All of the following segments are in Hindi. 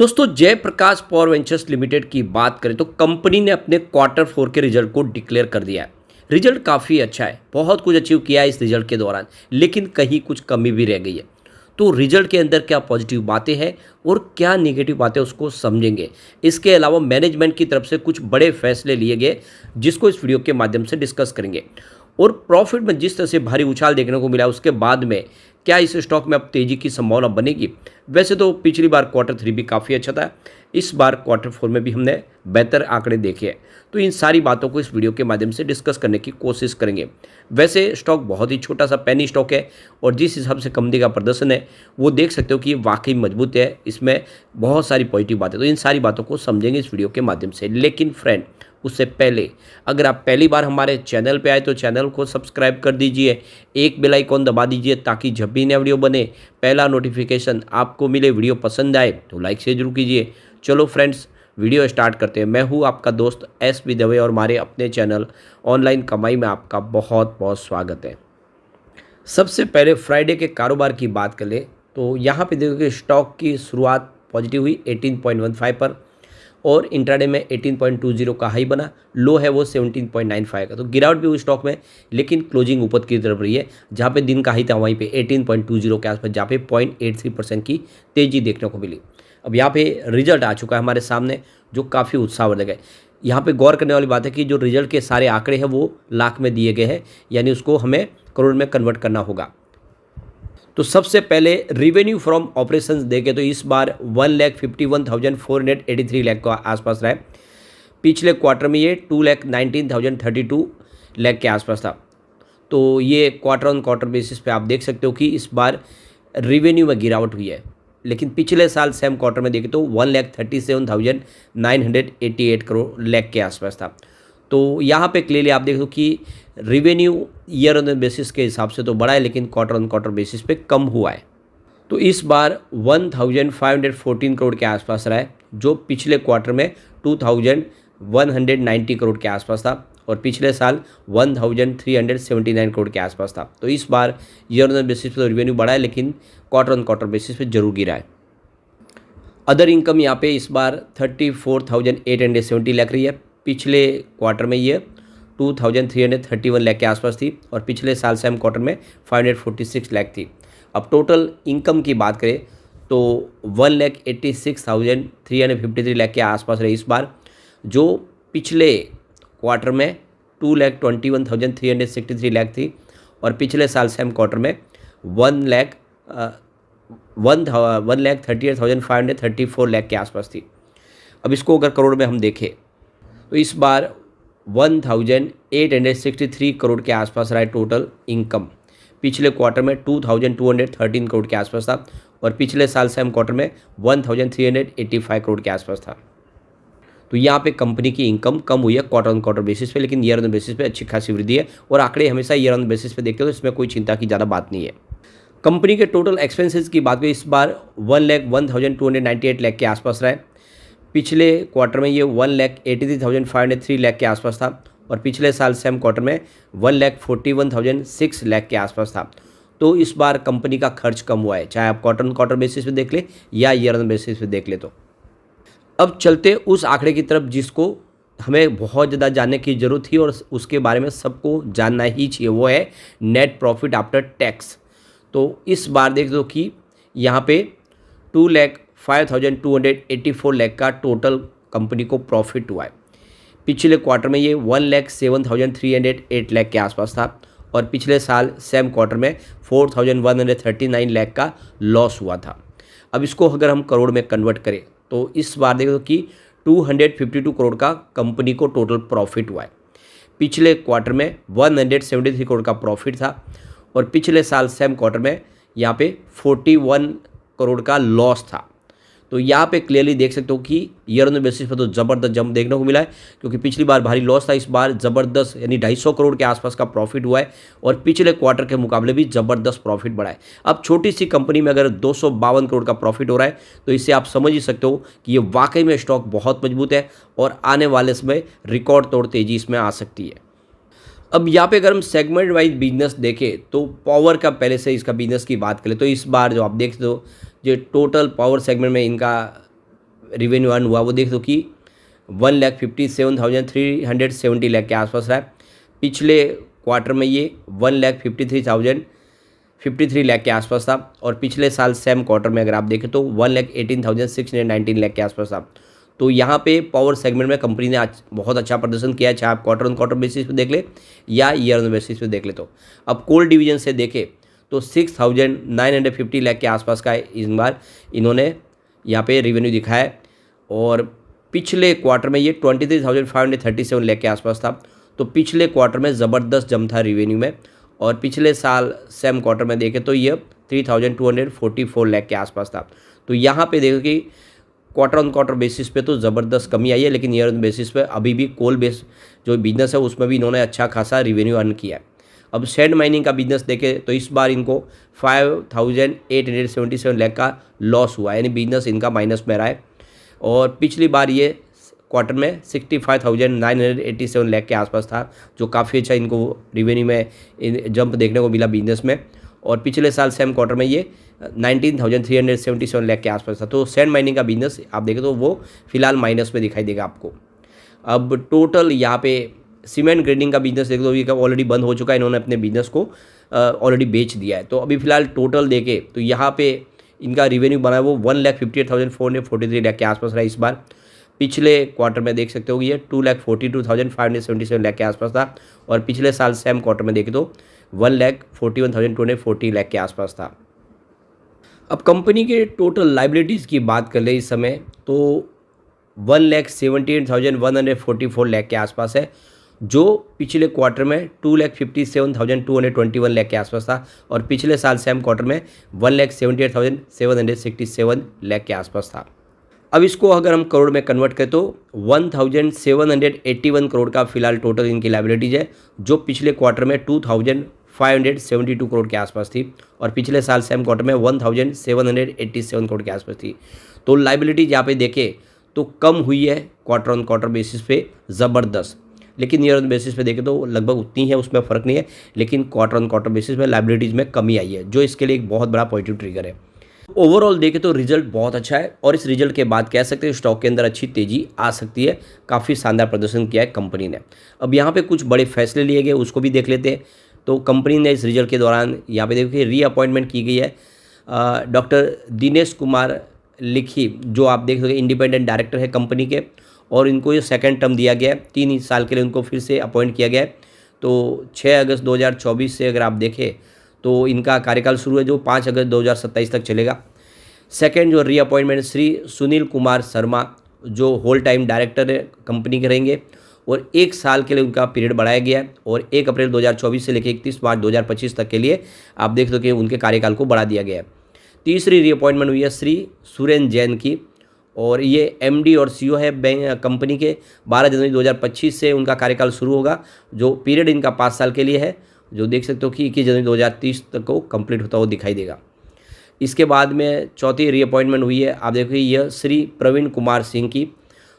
दोस्तों जयप्रकाश पावर वेंचर्स लिमिटेड की बात करें तो कंपनी ने अपने क्वार्टर 4 के रिजल्ट को डिक्लेयर कर दिया है। रिजल्ट काफ़ी अच्छा है, बहुत कुछ अचीव किया है इस रिजल्ट के दौरान, लेकिन कहीं कुछ कमी भी रह गई है। तो रिजल्ट के अंदर क्या पॉजिटिव बातें हैं और क्या नेगेटिव बातें उसको समझेंगे। इसके अलावा मैनेजमेंट की तरफ से कुछ बड़े फैसले लिए गए जिसको इस वीडियो के माध्यम से डिस्कस करेंगे। और प्रॉफिट में जिस तरह से भारी उछाल देखने को मिला उसके बाद में क्या इस स्टॉक में अब तेजी की संभावना बनेगी। वैसे तो पिछली बार क्वार्टर 3 भी काफ़ी अच्छा था, इस बार क्वार्टर 4 में भी हमने बेहतर आंकड़े देखे हैं। तो इन सारी बातों को इस वीडियो के माध्यम से डिस्कस करने की कोशिश करेंगे। वैसे स्टॉक बहुत ही छोटा सा पेनी स्टॉक है और जिस हिसाब से कंपनी का प्रदर्शन है वो देख सकते हो कि ये वाकई मजबूत है, इसमें बहुत सारी पॉजिटिव बातें। तो इन सारी बातों को समझेंगे इस वीडियो के माध्यम से। लेकिन फ्रेंड उससे पहले अगर आप पहली बार हमारे चैनल पे आए तो चैनल को सब्सक्राइब कर दीजिए, एक बेल आइकॉन दबा दीजिए ताकि जब भी नया वीडियो बने पहला नोटिफिकेशन आपको मिले। वीडियो पसंद आए तो लाइक शेयर जरूर कीजिए। चलो फ्रेंड्स वीडियो स्टार्ट करते हैं। मैं हूँ आपका दोस्त एस.बी. दवे और हमारे अपने चैनल ऑनलाइन कमाई में आपका बहुत बहुत स्वागत है। सबसे पहले फ्राइडे के कारोबार की बात कर ले तो यहाँ पे देखो कि स्टॉक की शुरुआत पॉजिटिव हुई 18.15 पर और इंट्राडे में 18.20 का हाई बना, लो है वो 17.95 का। तो गिरावट भी हुई स्टॉक में, लेकिन क्लोजिंग ऊपर की तरफ रही है। जहाँ पे दिन का हाई था वहीं पे 18.20 के आसपास, जहाँ पे 0.83% की तेजी देखने को मिली। अब यहाँ पे रिजल्ट आ चुका है हमारे सामने जो काफ़ी उत्साहवर्धक है। यहाँ पे गौर करने वाली बात है कि जो रिजल्ट के सारे आंकड़े हैं वो लाख में दिए गए हैं, यानी उसको हमें करोड़ में कन्वर्ट करना होगा। तो सबसे पहले रिवेन्यू फ्रॉम ऑपरेशंस देखें तो इस बार 1,51,483 लाख के आसपास रहा है। पिछले क्वार्टर में ये 2,19,032 लाख के आसपास था। तो ये क्वार्टर ऑन क्वार्टर बेसिस पे आप देख सकते हो कि इस बार रिवेन्यू में गिरावट हुई है, लेकिन पिछले साल सेम क्वार्टर में देखें तो 1,37,988 करोड़ लाख के आसपास था। तो यहाँ पे क्लियरली आप देख दो कि रिवेन्यू ईयर ऑन बेसिस के हिसाब से तो बढ़ा है, लेकिन क्वार्टर ऑन क्वार्टर बेसिस पे कम हुआ है। तो इस बार 1,514 करोड़ के आसपास रहा है, जो पिछले क्वार्टर में 2,190 करोड़ के आसपास था और पिछले साल 1,379 करोड़ के आसपास था। तो इस बार ईयर ऑन बेसिस पे तो रिवेन्यू बढ़ा है, लेकिन क्वार्टर ऑन क्वार्टर बेसिस पे जरूर गिरा है। अदर इनकम यहाँ पे इस बार 34,870 लाख रही है। पिछले क्वार्टर में ये 2,331 लाख के आसपास थी और पिछले साल सेम क्वार्टर में 546 लाख थी। अब टोटल इनकम की बात करें तो 1,86,353 लाख के आसपास रही इस बार, जो पिछले क्वार्टर में 2,21,363 लाख थी और पिछले साल सेम क्वार्टर में 1,38,534 लाख के आसपास थी। अब इसको अगर करोड़ में हम देखें तो इस बार 1,863 करोड़ के आसपास रहा है टोटल इनकम। पिछले क्वार्टर में 2,213 करोड़ के आसपास था और पिछले साल सेम क्वार्टर में 1,385 करोड़ के आसपास था। तो यहाँ पे कंपनी की इनकम कम हुई है क्वार्टर ऑन क्वार्टर बेसिस पे, लेकिन ईयर ऑन बेसिस पे अच्छी खासी वृद्धि है और आंकड़े हमेशा ईयर ऑन बेसिस पे देखते हो तो इसमें कोई चिंता की ज़्यादा बात नहीं है। कंपनी के टोटल एक्सपेंसेस की बात करें इस बार 1,01,298 लाख के आसपास रहा है। पिछले क्वार्टर में ये 1,83,503 लाख के आसपास था और पिछले साल सेम क्वार्टर में 1,41,006 लाख के आसपास था। तो इस बार कंपनी का खर्च कम हुआ है, चाहे आप क्वार्टर ऑन क्वार्टर बेसिस पे देख ले या ईयर ऑन बेसिस पे देख ले। तो अब चलते उस आंकड़े की तरफ जिसको हमें बहुत ज़्यादा जानने की ज़रूरत थी और उसके बारे में सबको जानना ही चाहिए, वो है नेट प्रॉफिट आफ्टर टैक्स। तो इस बार देख दो कि यहाँ पे 2,05,284 लाख का टोटल कंपनी को प्रॉफिट हुआ है। पिछले क्वार्टर में ये 1,07,308 लाख के आसपास था और पिछले साल सेम क्वार्टर में 4,139 लाख का लॉस हुआ था। अब इसको अगर हम करोड़ में कन्वर्ट करें तो इस बार देखो कि 252 करोड़ का कंपनी को टोटल प्रॉफिट हुआ है। पिछले क्वार्टर में 173 करोड़ का प्रॉफिट था और पिछले साल सेम क्वार्टर में यहाँ पे 41 करोड़ का लॉस था। तो यहाँ पे क्लियरली देख सकते हो कि ईयर ऑन बेसिस पर तो ज़बरदस्त जंप देखने को मिला है, क्योंकि पिछली बार भारी लॉस था, इस बार ज़बरदस्त यानी 250 करोड़ के आसपास का प्रॉफिट हुआ है और पिछले क्वार्टर के मुकाबले भी ज़बरदस्त प्रॉफिट बढ़ा है। अब छोटी सी कंपनी में अगर 252 करोड़ का प्रॉफिट हो रहा है तो इससे आप समझ ही सकते हो कि ये वाकई में स्टॉक बहुत मजबूत है और आने वाले समय रिकॉर्ड तोड़ तेजी इसमें आ सकती है। अब यहाँ पे अगर हम सेगमेंट वाइज बिजनेस देखें तो पावर का पहले से इसका बिजनेस की बात करें तो इस बार जो आप देखते हो जो टोटल पावर सेगमेंट में इनका रिवेन्यू अर्न हुआ वो देख दो कि 1,57,370 लाख के आसपास रहा है। पिछले क्वार्टर में ये 1,53,053 लाख के आसपास था और पिछले साल सेम क्वार्टर में अगर आप देखें तो 1,18,619 लाख के आसपास था। तो यहाँ पे पावर सेगमेंट में कंपनी ने आज बहुत अच्छा प्रदर्शन किया है, चाहे आप क्वार्टर ऑन क्वार्टर बेसिस पे देख ले या ईयर ऑन बेसिस पे देख ले। तो अब कोल डिवीजन से देखें तो 6,950 लाख के आसपास का इस बार इन्होंने यहाँ पे रेवेन्यू दिखाया है और पिछले क्वार्टर में ये 23,537 लाख के आसपास था। तो पिछले क्वार्टर में ज़बरदस्त जम था रेवेन्यू में और पिछले साल सेम क्वार्टर में देखें तो ये 3,244 लाख के आसपास था। तो यहाँ पे देखो कि क्वार्टर ऑन क्वार्टर बेसिस पे तो ज़बरदस्त कमी आई है, लेकिन ईयर ऑन बेसिस पे अभी भी कोल बेस जो बिजनेस है उसमें भी इन्होंने अच्छा खासा रेवेन्यू अर्न किया है। अब सैंड माइनिंग का बिजनेस देखें तो इस बार इनको 5,877 लाख का लॉस हुआ है, यानी बिजनेस इनका माइनस में रहा है और पिछली बार ये क्वार्टर में 65,987 लाख के आसपास था, जो काफ़ी अच्छा इनको रेवेन्यू में जंप देखने को मिला बिजनेस में। और पिछले साल सेम क्वार्टर में ये 19,377 लाख के आसपास था। तो सैंड माइनिंग का बिजनेस आप देखें तो वो फिलहाल माइनस में दिखाई देगा आपको। अब टोटल यहाँ पे सीमेंट ग्रेडिंग का बिजनेस देख लो, ये ऑलरेडी बंद हो चुका है, इन्होंने अपने बिजनेस को ऑलरेडी बेच दिया है। तो अभी फिलहाल टोटल देखे तो यहाँ पे इनका रेवेन्यू बना है वो 1,58,443 लाख के आसपास रहा इस बार। पिछले क्वार्टर में देख सकते हो ये 2,42,577 लाख के आसपास था और पिछले साल सेम क्वार्टर में देखे तो 1,41,240 लाख के आसपास था। अब कंपनी के टोटल लाइबिलिटीज़ की बात कर ले इस समय तो 1,78,144 लाख के आसपास है, जो पिछले क्वार्टर में 2,57,221 लाख के आसपास था और पिछले साल सेम क्वार्टर में 1,78,767 लाख के आसपास था। अब इसको अगर हम करोड़ में कन्वर्ट करें तो 1,781 करोड़ का फिलहाल टोटल इनकी लाइबिलिटीज़ है, जो पिछले क्वार्टर में 2,572 करोड़ के आसपास थी और पिछले साल सेम क्वार्टर में 1,787 करोड़ के आसपास थी। तो लाइबिलिटीज यहाँ पे देखें तो कम हुई है क्वार्टर ऑन क्वार्टर बेसिस पे ज़बरदस्त, लेकिन ईयर ऑन बेसिस पे देखें तो लगभग उतनी है, उसमें फ़र्क नहीं है, लेकिन क्वार्टर ऑन क्वार्टर बेसिस पे लाइबिलिटीज़ में कमी आई है, जो इसके लिए एक बहुत बड़ा पॉजिटिव ट्रिगर है। ओवरऑल देखें तो रिजल्ट बहुत अच्छा है और इस रिजल्ट के बाद कह सकते हैं स्टॉक के अंदर अच्छी तेज़ी आ सकती है। काफ़ी शानदार प्रदर्शन किया है कंपनी ने। अब यहाँ पे कुछ बड़े फैसले लिए गए, उसको भी देख लेते हैं। तो कंपनी ने इस रिजल्ट के दौरान यहाँ पे देखिए रीअपॉइंटमेंट की गई है डॉक्टर दिनेश कुमार लिखी, जो आप देख सकते इंडिपेंडेंट डायरेक्टर है कंपनी के, और इनको ये सेकंड टर्म दिया गया है, 3 साल के लिए उनको फिर से अपॉइंट किया गया है। तो 6 अगस्त 2024 से अगर आप देखें तो इनका कार्यकाल शुरू है, जो 5 अगस्त 2027 तक चलेगा। सेकंड जो रीअपॉइंटमेंट श्री सुनील कुमार शर्मा, जो होल टाइम डायरेक्टर है कंपनी के रहेंगे और 1 साल के लिए उनका पीरियड बढ़ाया गया है और 1 अप्रैल 2024 से लेकर 31 मार्च 2025 तक के लिए आप देख सकते हैं उनके कार्यकाल को बढ़ा दिया गया है। तीसरी रीअपॉइंटमेंट हुई है श्री सुरेंद्र जैन की और ये एमडी और सीईओ है बैंक कंपनी के। 12 जनवरी 2025 से उनका कार्यकाल शुरू होगा, जो पीरियड इनका 5 साल के लिए है, जो देख सकते हो कि 21 जनवरी 2030 तक को कंप्लीट होता हुआ दिखाई देगा। इसके बाद में चौथी रीअपॉइंटमेंट हुई है, आप देखिए यह श्री प्रवीण कुमार सिंह की,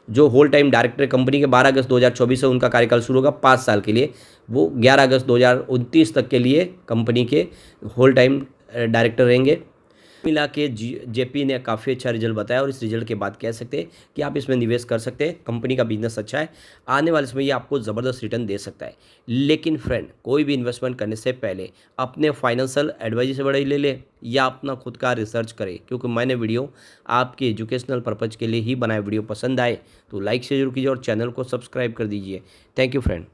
जो होल टाइम डायरेक्टर कंपनी के। 12 अगस्त 2024 से उनका कार्यकाल शुरू होगा 5 साल के लिए, वो 11 अगस्त 2029 तक के लिए कंपनी के होल टाइम डायरेक्टर रहेंगे। मिला के जेपी ने काफ़ी अच्छा रिजल्ट बताया और इस रिजल्ट के बाद कह सकते हैं कि आप इसमें निवेश कर सकते हैं। कंपनी का बिजनेस अच्छा है, आने वाले समय ये आपको ज़बरदस्त रिटर्न दे सकता है। लेकिन फ्रेंड, कोई भी इन्वेस्टमेंट करने से पहले अपने फाइनेंशियल एडवाइजर से बड़े ले ले या अपना खुद का रिसर्च करें, क्योंकि मैंने वीडियो आपके एजुकेशनल पर्पज़ के लिए ही बनाया। वीडियो पसंद आए तो लाइक से जरूर कीजिए और चैनल को सब्सक्राइब कर दीजिए। Thank you friend.